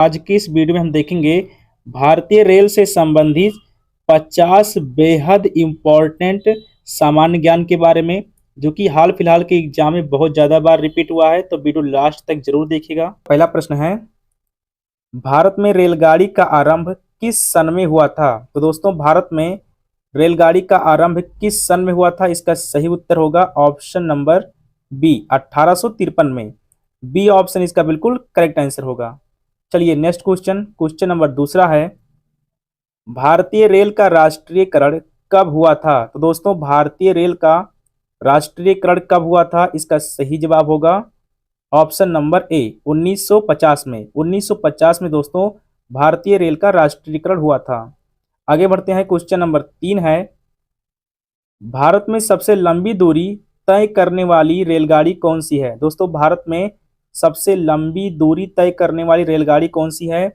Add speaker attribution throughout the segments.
Speaker 1: आज की इस वीडियो में हम देखेंगे भारतीय रेल से संबंधित 50 बेहद इम्पोर्टेंट सामान्य ज्ञान के बारे में, जो कि हाल फिलहाल के एग्जाम में बहुत ज़्यादा बार रिपीट हुआ है। तो वीडियो लास्ट तक जरूर देखिएगा। पहला प्रश्न है, भारत में रेलगाड़ी का आरंभ किस सन में हुआ था? तो दोस्तों, भारत में रेलगाड़ी का आरंभ किस सन में हुआ था? इसका सही उत्तर होगा ऑप्शन नंबर बी, 1853 में। बी ऑप्शन इसका बिल्कुल करेक्ट आंसर होगा। चलिए नेक्स्ट क्वेश्चन नंबर दूसरा है, भारतीय रेल का राष्ट्रीयकरण कब हुआ था? तो दोस्तों, भारतीय रेल का राष्ट्रीयकरण कब हुआ था? इसका सही जवाब होगा ऑप्शन नंबर ए, 1950 में। 1950 में दोस्तों भारतीय रेल का राष्ट्रीयकरण हुआ था। आगे बढ़ते हैं, क्वेश्चन नंबर 3 है, भारत में सबसे लंबी दूरी तय करने वाली रेलगाड़ी कौन सी है? दोस्तों, भारत में सबसे लंबी दूरी तय करने वाली रेलगाड़ी कौन सी है?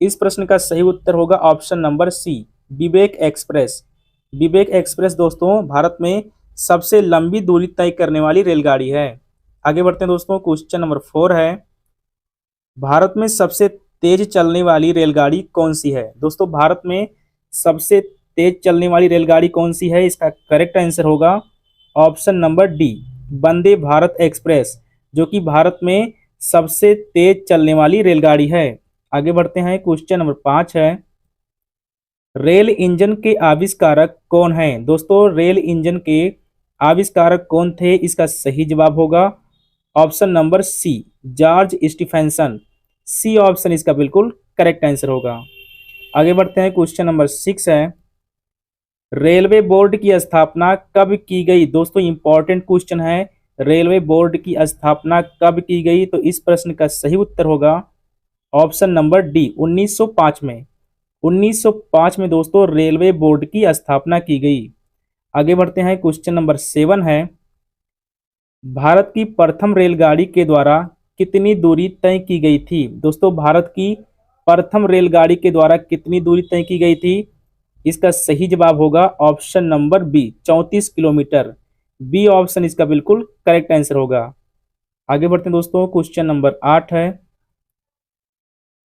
Speaker 1: इस प्रश्न का सही उत्तर होगा ऑप्शन नंबर सी, विवेक एक्सप्रेस। विवेक एक्सप्रेस दोस्तों भारत में सबसे लंबी दूरी तय करने वाली रेलगाड़ी है। आगे बढ़ते हैं दोस्तों, क्वेश्चन नंबर 4 है, भारत में सबसे तेज चलने वाली रेलगाड़ी कौन सी है? दोस्तों, भारत में सबसे तेज चलने वाली रेलगाड़ी कौन सी है? इसका करेक्ट आंसर होगा option number D, Vande Bharat express, जो कि भारत में सबसे तेज चलने वाली रेलगाड़ी है। आगे बढ़ते हैं, क्वेश्चन नंबर 5 है, रेल इंजन के आविष्कारक कौन हैं? दोस्तों, रेल इंजन के आविष्कारक कौन थे? इसका सही जवाब होगा option number C, George Stephenson. C option इसका बिल्कुल करेक्ट आंसर होगा। आगे बढ़ते हैं, क्वेश्चन नंबर 6 है, रेलवे बोर्ड की स्थापना कब की गई? दोस्तों, इंपॉर्टेंट क्वेश्चन है, रेलवे बोर्ड की स्थापना कब की गई? तो इस प्रश्न का सही उत्तर होगा ऑप्शन नंबर डी, 1905 में। 1905 में दोस्तों रेलवे बोर्ड की स्थापना की गई। आगे बढ़ते हैं, क्वेश्चन नंबर 7 है, भारत की प्रथम रेलगाड़ी के द्वारा कितनी दूरी तय की गई थी? दोस्तों, भारत की प्रथम रेलगाड़ी के द्वारा कितनी दूरी तय की गई थी? इसका सही जवाब होगा option number B, 34 kilometre. B option इसका बिल्कुल करेक्ट आंसर होगा। आगे बढ़ते हैं दोस्तों, क्वेश्चन नंबर 8 है,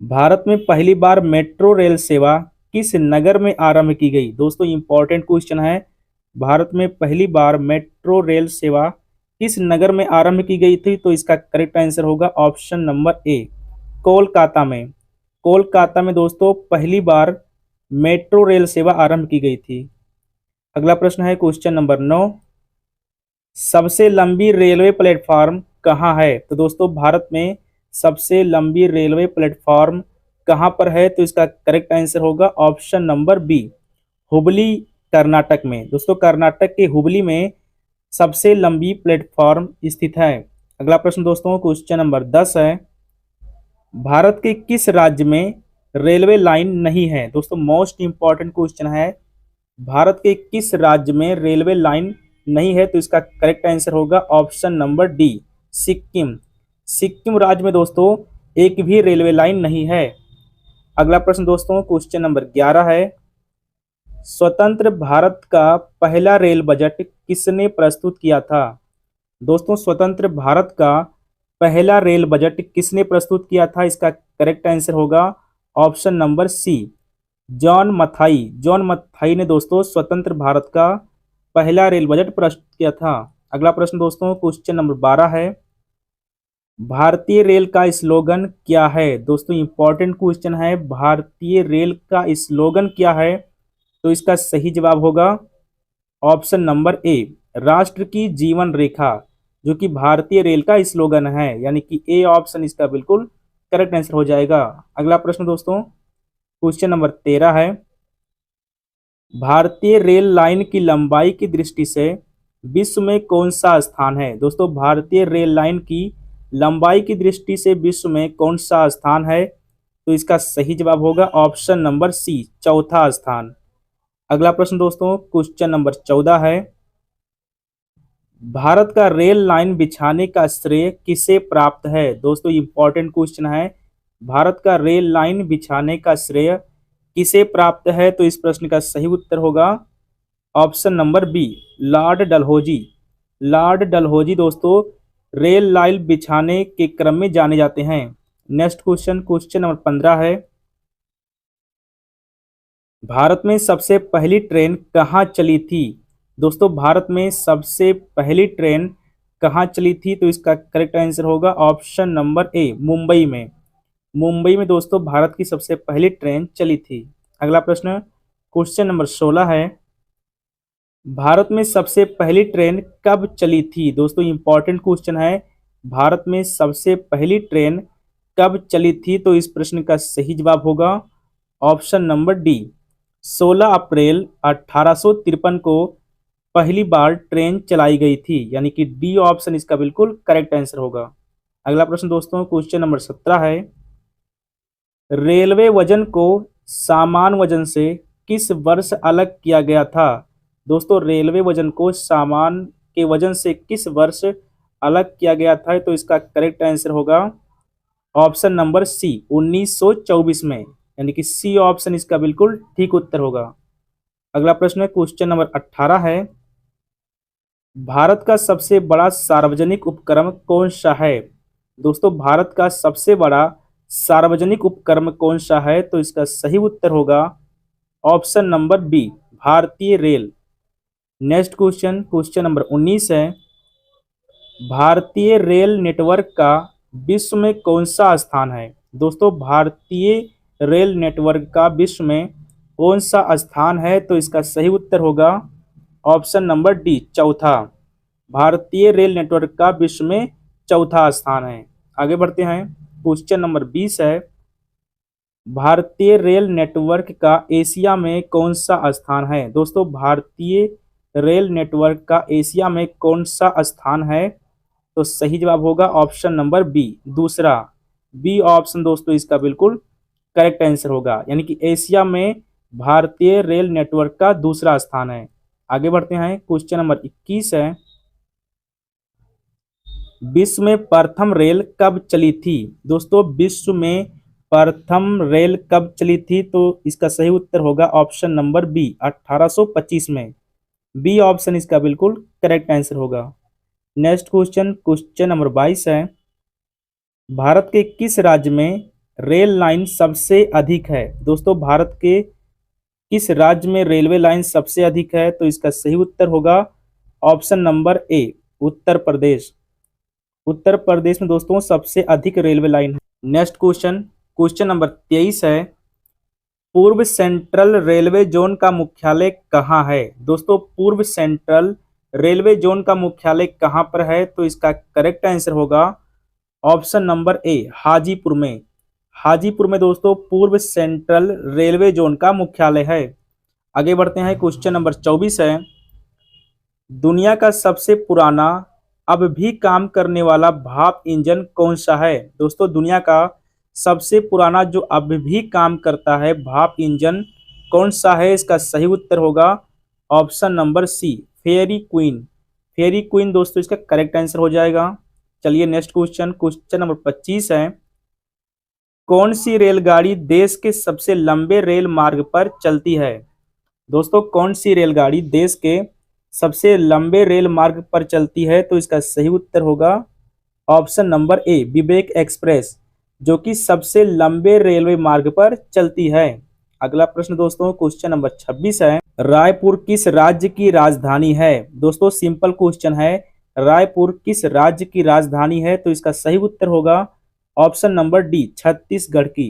Speaker 1: भारत में पहली बार मेट्रो रेल सेवा किस नगर में आरंभ की गई? दोस्तों, इंपॉर्टेंट क्वेश्चन है, भारत में पहली बार मेट्रो रेल सेवा किस नगर में आरंभ की गई थी? तो इसका करेक्ट आंसर होगा ऑप्शन नंबर ए, कोलकाता में। कोलकाता में दोस्तों पहली बार मेट्रो रेल सेवा आरंभ की गई थी। अगला प्रश्न है, क्वेश्चन नंबर 9, सबसे लंबी रेलवे प्लेटफॉर्म कहाँ है? तो दोस्तों, भारत में सबसे लंबी रेलवे प्लेटफॉर्म कहाँ पर है? तो इसका करेक्ट आंसर होगा option number B, Hubli, Karnataka में। दोस्तों, कर्नाटक के हुबली में सबसे लंबी प्लेटफॉर्म स्थित है। अगला प्रश्न दोस्तों, क्वेश्चन नंबर 10 है, भारत के किस राज्य में रेलवे लाइन नहीं है? दोस्तों, मोस्ट इंपॉर्टेंट क्वेश्चन है, भारत के किस राज्य में रेलवे लाइन नहीं है? तो इसका करेक्ट आंसर होगा option number D, Sikkim. Sikkim राज्य में दोस्तों एक भी रेलवे लाइन नहीं है। अगला प्रश्न दोस्तों, क्वेश्चन नंबर 11 है, स्वतंत्र भारत का पहला रेल बजट किसने प्रस्तुत किया था? दोस्तों, स्वतंत्र भारत का पहला रेल बजट किसने प्रस्तुत किया था? इसका करेक्ट आंसर होगा option number C, John Mathai. John Mathai ने दोस्तों स्वतंत्र भारत का पहला रेल बजट प्रस्तुत किया था। अगला प्रश्न दोस्तों, क्वेश्चन नंबर 12 है, भारतीय रेल का स्लोगन क्या है? दोस्तों, इंपॉर्टेंट क्वेश्चन है, भारतीय रेल का स्लोगन क्या है? तो इसका सही जवाब होगा ऑप्शन नंबर ए, राष्ट्र की जीवन रेखा, जो कि भारतीय रेल का स्लोगन है, यानी कि ए ऑप्शन इसका बिल्कुल करेक्ट आंसर हो जाएगा। अगला प्रश्न दोस्तों, क्वेश्चन नंबर 13 है, भारतीय रेल लाइन की लंबाई की दृष्टि से विश्व में कौन सा स्थान है? दोस्तों, भारतीय रेल लाइन की लंबाई की दृष्टि से विश्व में कौन सा स्थान है? तो इसका सही जवाब होगा ऑप्शन नंबर सी, चौथा स्थान। अगला प्रश्न दोस्तों, क्वेश्चन नंबर 14 है, भारत का रेल लाइन बिछाने का श्रेय किसे प्राप्त है? दोस्तों, इंपॉर्टेंट क्वेश्चन है, भारत का रेल लाइन बिछाने का श्रेय किसे प्राप्त है? तो इस प्रश्न का सही उत्तर होगा option number B, Lord Dalhousie. Lord Dalhousie दोस्तों रेल लाइन बिछाने के क्रम में जाने जाते हैं। नेक्स्ट क्वेश्चन, क्वेश्चन नंबर 15 है, भारत में सबसे पहली ट्रेन कहाँ चली थी? दोस्तों भारत में सबसे पहली ट्रेन कहाँ चली थी? तो इसका करेक्ट आंसर होगा ऑप्शन नंबर ए, मुंबई में। मुंबई में दोस्तों भारत की सबसे पहली ट्रेन चली थी। अगला प्रश्न, क्वेश्चन नंबर 16 है, भारत में सबसे पहली ट्रेन कब चली थी? दोस्तों इंपॉर्टेंट क्वेश्चन है, भारत में सबसे पहली ट्रेन कब चली थी? तो इस प्रश्न का सही जवाब होगा ऑप्शन नंबर डी, 16 अप्रैल 1853 को पहली बार ट्रेन चलाई गई थी, यानी कि डी ऑप्शन इसका बिल्कुल करेक्ट आंसर होगा। अगला प्रश्न दोस्तों, क्वेश्चन नंबर 17 है, रेलवे वजन को सामान्य वजन से किस वर्ष अलग किया गया था? दोस्तों रेलवे वजन को सामान्य के वजन से किस वर्ष अलग किया गया था? तो इसका करेक्ट आंसर होगा ऑप्शन नंबर सी, 1924 में, यानी कि सी ऑप्शन इसका बिल्कुल ठीक उत्तर होगा। अगला प्रश्न है, क्वेश्चन नंबर 18 है, भारत का सबसे बड़ा सार्वजनिक उपक्रम कौन सा है? दोस्तों भारत का सबसे बड़ा सार्वजनिक उपक्रम कौन सा है? तो इसका सही उत्तर होगा ऑप्शन नंबर बी, भारतीय rail. Next question, question number 19 है, भारतीय रेल नेटवर्क का विश्व में कौन सा स्थान है? दोस्तों भारतीय रेल नेटवर्क का विश्व में कौन सा स्थान है? तो इसका सही उत्तर होगा ऑप्शन नंबर डी, चौथा। भारतीय रेल नेटवर्क का विश्व में चौथा स्थान है। आगे बढ़ते हैं, क्वेश्चन नंबर 20 है, भारतीय रेल नेटवर्क का एशिया में कौन सा स्थान है? दोस्तों भारतीय रेल नेटवर्क का एशिया में कौन सा स्थान है? तो सही जवाब होगा ऑप्शन नंबर बी, दूसरा। बी ऑप्शन दोस्तों इसका बिल्कुल करेक्ट आंसर होगा, यानी कि एशिया में भारतीय रेल नेटवर्क का दूसरा स्थान है। आगे बढ़ते हैं, क्वेश्चन नंबर 21 है, विश्व में प्रथम रेल कब चली थी? दोस्तों विश्व में प्रथम रेल कब चली थी? तो इसका सही उत्तर होगा ऑप्शन नंबर बी, 1825 में। बी ऑप्शन इसका बिल्कुल करेक्ट आंसर होगा। नेक्स्ट क्वेश्चन, क्वेश्चन नंबर 22 है, भारत के किस राज्य में रेल लाइन सबसे अधिक है? दोस्तों भारत के किस राज्य में रेलवे लाइन सबसे अधिक है? तो इसका सही उत्तर होगा option number A, Uttar Pradesh. Uttar Pradesh में दोस्तों सबसे अधिक रेलवे लाइन है। नेक्स्ट क्वेश्चन, क्वेश्चन नंबर 23 है, पूर्व सेंट्रल रेलवे जोन का मुख्यालय कहाँ है? दोस्तों पूर्व सेंट्रल रेलवे जोन का मुख्यालय कहाँ पर है? तो इसका करेक्ट आंसर होगा ऑप्शन नंबर ए, हाजीपुर में। हाजीपुर में दोस्तों पूर्व सेंट्रल रेलवे जोन का मुख्यालय है। आगे बढ़ते हैं, क्वेश्चन नंबर 24 है, दुनिया का सबसे पुराना अब भी काम करने वाला भाप इंजन कौन सा है? दोस्तों दुनिया का सबसे पुराना जो अब भी काम करता है भाप इंजन कौन सा है? इसका सही उत्तर होगा option number C, Fairy Queen. Fairy Queen दोस्तों इसका करेक्ट आंसर हो जाएगा। चलिए नेक्स्ट क्वेश्चन, क्वेश्चन नंबर 25 है, कौन सी रेलगाड़ी देश के सबसे लंबे रेल मार्ग पर चलती है? दोस्तों कौन सी रेलगाड़ी देश के सबसे लंबे रेल मार्ग पर चलती है? तो इसका सही उत्तर होगा option number A, Vivek express, जो कि सबसे लंबे रेलवे मार्ग पर चलती है। अगला प्रश्न दोस्तों, क्वेश्चन नंबर 26 है, रायपुर किस राज्य की राजधानी है? दोस्तों सिंपल क्वेश्चन है, रायपुर किस राज्य की राजधानी है? तो इसका सही उत्तर होगा ऑप्शन नंबर डी, छत्तीसगढ़ की,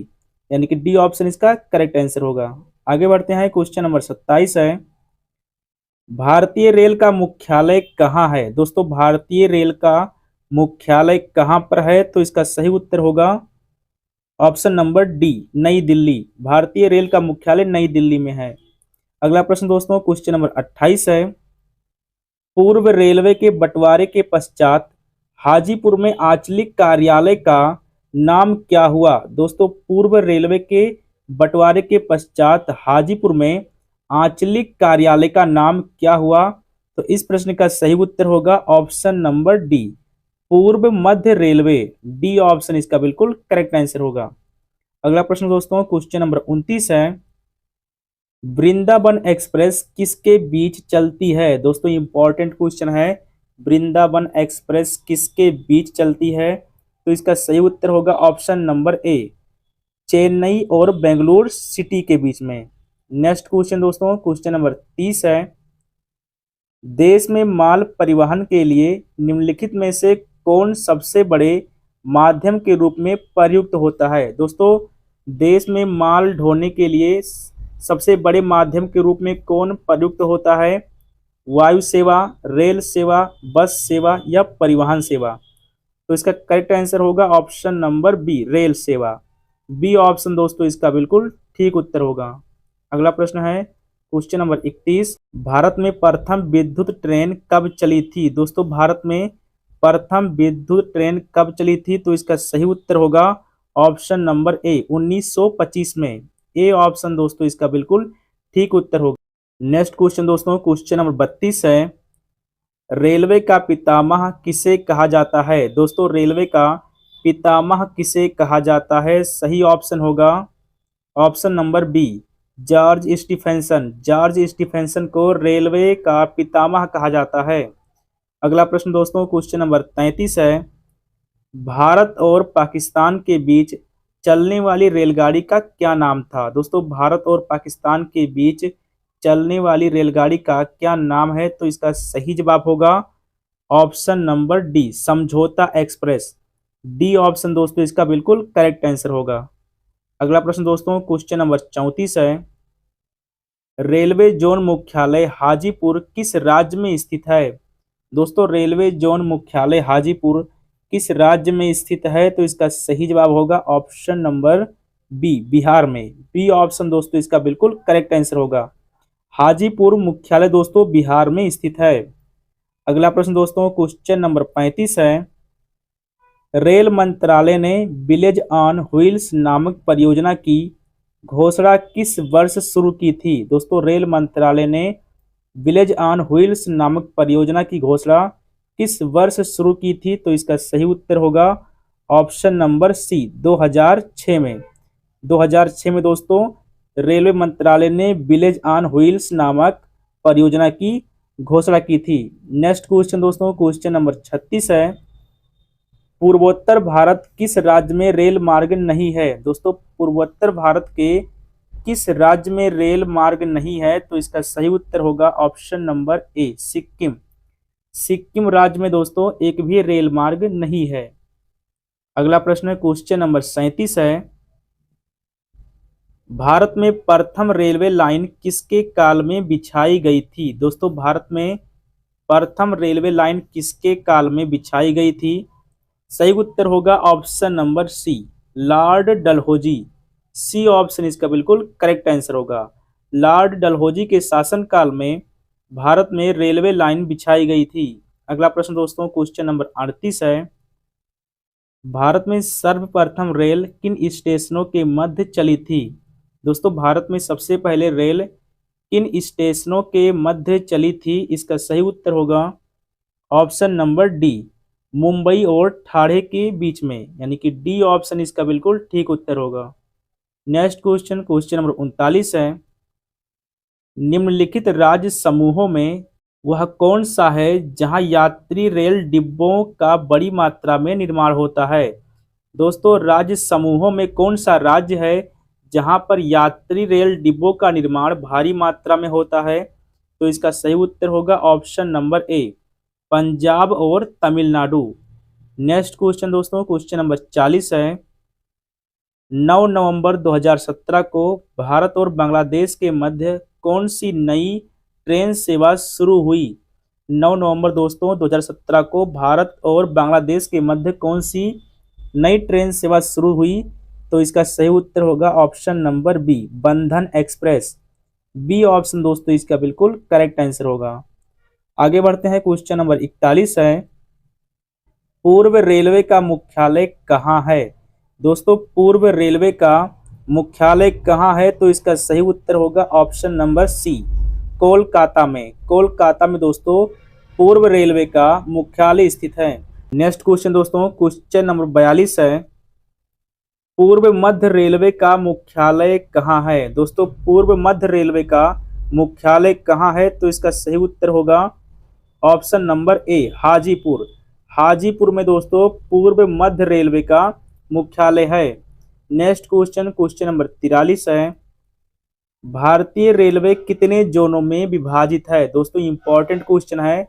Speaker 1: यानी कि डी ऑप्शन इसका करेक्ट आंसर होगा। आगे बढ़ते हैं, क्वेश्चन नंबर 27 है, भारतीय रेल का मुख्यालय कहाँ है? दोस्तों भारतीय रेल का मुख्यालय कहाँ पर है? तो इसका सही उत्तर होगा ऑप्शन नंबर डी, नई दिल्ली। भारतीय रेल का मुख्यालय नई दिल्ली में है। अगला प्रश्न दोस्तों, क्वेश्चन नंबर 28 है, पूर्व रेलवे के बंटवारे के पश्चात हाजीपुर में आंचलिक कार्यालय का नाम क्या हुआ? दोस्तों पूर्व रेलवे के बंटवारे के पश्चात हाजीपुर में आंचलिक कार्यालय का नाम क्या हुआ? तो इस प्रश्न का सही उत्तर होगा ऑप्शन नंबर डी, पूर्व मध्य रेलवे। डी ऑप्शन इसका बिल्कुल करेक्ट आंसर होगा। अगला प्रश्न दोस्तों, क्वेश्चन नंबर 29 है, वृंदावन एक्सप्रेस किसके बीच चलती है? दोस्तों इंपॉर्टेंट क्वेश्चन है, वृंदावन एक्सप्रेस किसके बीच चलती है? तो इसका सही उत्तर होगा ऑप्शन नंबर ए, चेन्नई और बेंगलुरु सिटी के बीच में। नेक्स्ट क्वेश्चन दोस्तों, क्वेश्चन नंबर 30 है, देश में माल परिवहन के लिए निम्नलिखित में से कौन सबसे बड़े माध्यम के रूप में प्रयुक्त होता है। दोस्तों, देश में माल ढोने के लिए सबसे बड़े माध्यम के रूप में कौन प्रयुक्त होता है? वायु सेवा, रेल सेवा, बस सेवा या परिवहन सेवा। तो इसका करेक्ट आंसर होगा ऑप्शन नंबर बी, रेल सेवा। बी ऑप्शन दोस्तों इसका बिल्कुल ठीक उत्तर होगा। अगला प्रश्न है क्वेश्चन नंबर 31, भारत में प्रथम विद्युत ट्रेन कब चली थी? दोस्तों, भारत में प्रथम विद्युत ट्रेन कब चली थी? तो इसका सही उत्तर होगा ऑप्शन नंबर ए, 1925 में। ए ऑप्शन दोस्तों इसका बिल्कुल ठीक उत्तर होगा। नेक्स्ट क्वेश्चन दोस्तों, क्वेश्चन नंबर 32 है, रेलवे का पितामह किसे कहा जाता है? दोस्तों, रेलवे का पितामह किसे कहा जाता है? सही ऑप्शन होगा option number B, George Stephenson. George Stephenson को रेलवे का पितामह कहा जाता है। अगला प्रश्न दोस्तों, क्वेश्चन नंबर 33 है, भारत और पाकिस्तान के बीच चलने वाली रेलगाड़ी का क्या नाम था? दोस्तों, भारत और पाकिस्तान के बीच चलने वाली रेलगाड़ी का क्या नाम है? तो इसका सही जवाब होगा ऑप्शन नंबर डी, समझौता एक्सप्रेस। डी ऑप्शन दोस्तों इसका बिल्कुल करेक्ट आंसर होगा। अगला प्रश्न दोस्तों, क्वेश्चन नंबर 34 है, रेलवे जोन मुख्यालय हाजीपुर किस राज्य में स्थित है? दोस्तों, रेलवे जोन मुख्यालय हाजीपुर किस राज्य में स्थित है? तो इसका सही जवाब होगा ऑप्शन नंबर बी, बिहार में। बी ऑप्शन दोस्तों इसका बिल्कुल करेक्ट आंसर होगा। हाजीपुर मुख्यालय दोस्तों बिहार में स्थित है। अगला प्रश्न दोस्तों, क्वेश्चन नंबर 35 है, रेल मंत्रालय ने विलेज ऑन व्हील्स नामक परियोजना की घोषणा किस वर्ष शुरू की थी? दोस्तों, रेल मंत्रालय ने विलेज ऑन व्हील्स नामक परियोजना की घोषणा किस वर्ष शुरू की थी? तो इसका सही उत्तर होगा ऑप्शन नंबर सी, 2006 में। 2006 में दोस्तों रेलवे मंत्रालय ने विलेज ऑन व्हील्स नामक परियोजना की घोषणा की थी। नेक्स्ट क्वेश्चन दोस्तों, क्वेश्चन नंबर 36 है, पूर्वोत्तर भारत किस राज्य में रेल मार्ग नहीं है? दोस्तों, पूर्वोत्तर भारत के किस राज्य में रेल मार्ग नहीं है? तो इसका सही उत्तर होगा option number A, Sikkim. Sikkim राज्य में दोस्तों एक भी रेल मार्ग नहीं है। अगला प्रश्न है क्वेश्चन नंबर 37 है, भारत में प्रथम रेलवे लाइन किसके काल में बिछाई गई थी? दोस्तों, भारत में प्रथम रेलवे लाइन किसके काल में बिछाई गई थी? सही उत्तर होगा option number C, Lord Dalhousie. C option इसका बिल्कुल करेक्ट आंसर होगा। लॉर्ड डलहौजी के शासनकाल में भारत में रेलवे लाइन बिछाई गई थी। अगला प्रश्न दोस्तों, क्वेश्चन नंबर 38 है, भारत में सर्वप्रथम रेल किन स्टेशनों के मध्य चली थी? दोस्तों, भारत में सबसे पहले रेल किन स्टेशनों के मध्य चली थी? इसका सही उत्तर होगा ऑप्शन नंबर डी, मुंबई और ठाणे के बीच में, यानी कि डी ऑप्शन इसका बिल्कुल ठीक उत्तर होगा। नेक्स्ट क्वेश्चन, क्वेश्चन नंबर 39 है, निम्नलिखित राज्य समूहों में वह कौन सा है जहां यात्री रेल डिब्बों का बड़ी मात्रा में निर्माण होता है? दोस्तों, राज्य समूहों में कौन सा राज्य है जहां पर यात्री रेल डिब्बों का निर्माण भारी मात्रा में होता है? तो इसका सही उत्तर होगा ऑप्शन नंबर ए, पंजाब और तमिलनाडु। नेक्स्ट क्वेश्चन दोस्तों, क्वेश्चन नंबर 40 है, 9 नवंबर 2017 को भारत और बांग्लादेश के मध्य कौन सी नई ट्रेन सेवा शुरू हुई? 9 नवंबर दोस्तों 2017 को भारत और बांग्लादेश के मध्य कौन सी नई ट्रेन सेवा शुरू हुई? तो इसका सही उत्तर होगा ऑप्शन नंबर बी, बंधन एक्सप्रेस। बी ऑप्शन दोस्तों इसका बिल्कुल करेक्ट आंसर होगा। आगे बढ़ते हैं, क्वेश्चन नंबर 41 है, पूर्व रेलवे का मुख्यालय कहाँ है? दोस्तों, पूर्व रेलवे का मुख्यालय कहाँ है? तो इसका सही उत्तर होगा ऑप्शन नंबर सी, कोलकाता में। कोलकाता में दोस्तों पूर्व रेलवे का मुख्यालय स्थित है। नेक्स्ट क्वेश्चन दोस्तों, क्वेश्चन नंबर 42 है, पूर्व मध्य रेलवे का मुख्यालय कहाँ है? दोस्तों, पूर्व मध्य रेलवे का मुख्यालय कहाँ है? तो इसका सही उत्तर होगा option number A, Hajipur. Hajipur में दोस्तों पूर्व मध्य रेलवे का मुख्यालय है। नेक्स्ट क्वेश्चन, क्वेश्चन नंबर 43 है, भारतीय रेलवे कितने जोनों में विभाजित है? दोस्तों इंपॉर्टेंट क्वेश्चन है,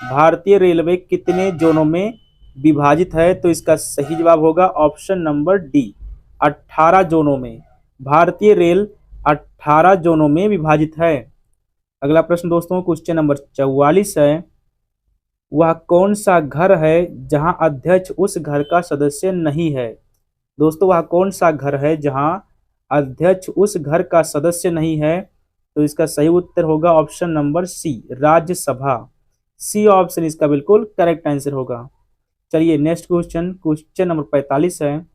Speaker 1: भारतीय रेलवे कितने जोनों में विभाजित है? तो इसका सही जवाब होगा ऑप्शन नंबर डी, 18 जोनों में। भारतीय रेल 18 जोनों में विभाजित है। अगला प्रश्न दोस्तों, क्वेश्चन नंबर 44 है, वह कौन सा घर है जहां अध्यक्ष उस घर का सदस्य नहीं है? दोस्तों वह कौन सा घर है जहां अध्यक्ष उस घर का सदस्य नहीं है? तो इसका सही उत्तर होगा option number C, Rajya Sabha. C option इसका बिल्कुल करेक्ट आंसर होगा। चलिए नेक्स्ट क्वेश्चन, क्वेश्चन नंबर 45 है,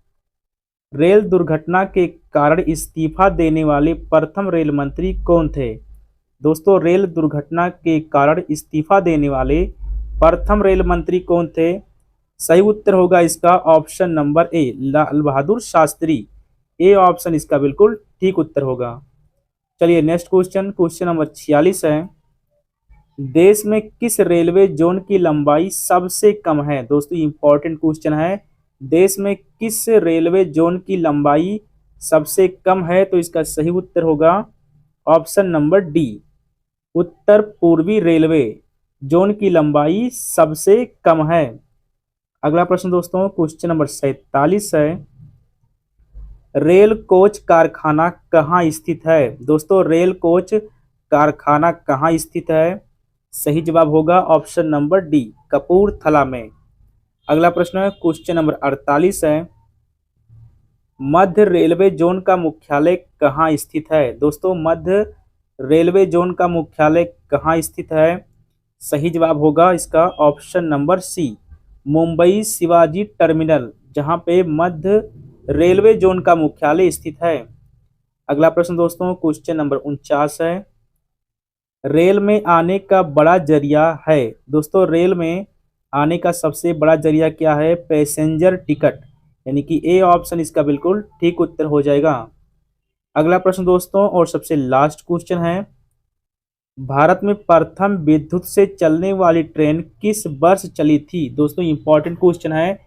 Speaker 1: रेल दुर्घटना के कारण इस्तीफा देने वाले प्रथम रेल मंत्री कौन थे? दोस्तों रेल दुर्घटना के कारण इस्तीफा देने वाले प्रथम रेल मंत्री कौन थे? सही उत्तर होगा इसका option number A, Lal Bahadur Shastri. A option इसका बिल्कुल ठीक उत्तर होगा। चलिए नेक्स्ट क्वेश्चन, क्वेश्चन नंबर 46 है, देश में किस रेलवे जोन की लंबाई सबसे कम है? दोस्तों इंपॉर्टेंट क्वेश्चन है, देश में किस रेलवे जोन की लंबाई सबसे कम है? तो इसका सही उत्तर होगा ऑप्शन नंबर डी, उत्तर पूर्वी रेलवे जोन की लंबाई सबसे कम है। अगला प्रश्न दोस्तों, क्वेश्चन नंबर 47 है, रेल कोच कारखाना कहाँ स्थित है? दोस्तों रेल कोच कारखाना कहाँ स्थित है? सही जवाब होगा ऑप्शन नंबर डी, कपूरथला में। अगला प्रश्न है क्वेश्चन नंबर 48 है, मध्य रेलवे जोन का मुख्यालय कहाँ स्थित है? दोस्तों मध्य रेलवे जोन का मुख्यालय कहाँ स्थित है? सही जवाब होगा इसका option number C, Mumbai Shivaji terminal, जहां पे मध्य रेलवे जोन का मुख्यालय स्थित है। अगला प्रश्न दोस्तों, क्वेश्चन नंबर 49 है, रेल में आने का बड़ा जरिया है? दोस्तों रेल में आने का सबसे बड़ा जरिया क्या है? पैसेंजर टिकट, यानी कि ए ऑप्शन इसका बिल्कुल ठीक उत्तर हो जाएगा। अगला प्रश्न दोस्तों और सबसे लास्ट क्वेश्चन है, भारत में प्रथम विद्युत से चलने वाली ट्रेन किस वर्ष चली थी? दोस्तों इंपॉर्टेंट क्वेश्चन है,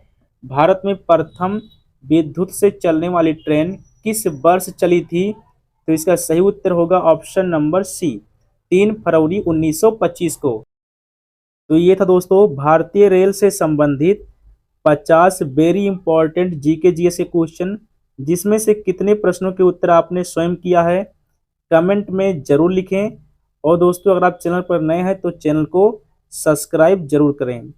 Speaker 1: भारत में प्रथम विद्युत से चलने वाली ट्रेन किस वर्ष चली थी? तो इसका सही उत्तर होगा ऑप्शन नंबर सी, 3 फरवरी 1925 को। तो ये था दोस्तों भारतीय रेल से संबंधित 50 वेरी इंपॉर्टेंट जीके जीएस के क्वेश्चन, जिसमें से कितने प्रश्नों के उत्तर आपने स्वयं किया है कमेंट में जरूर लिखें। और दोस्तों अगर आप चैनल पर नए हैं तो चैनल को सब्सक्राइब जरूर करें।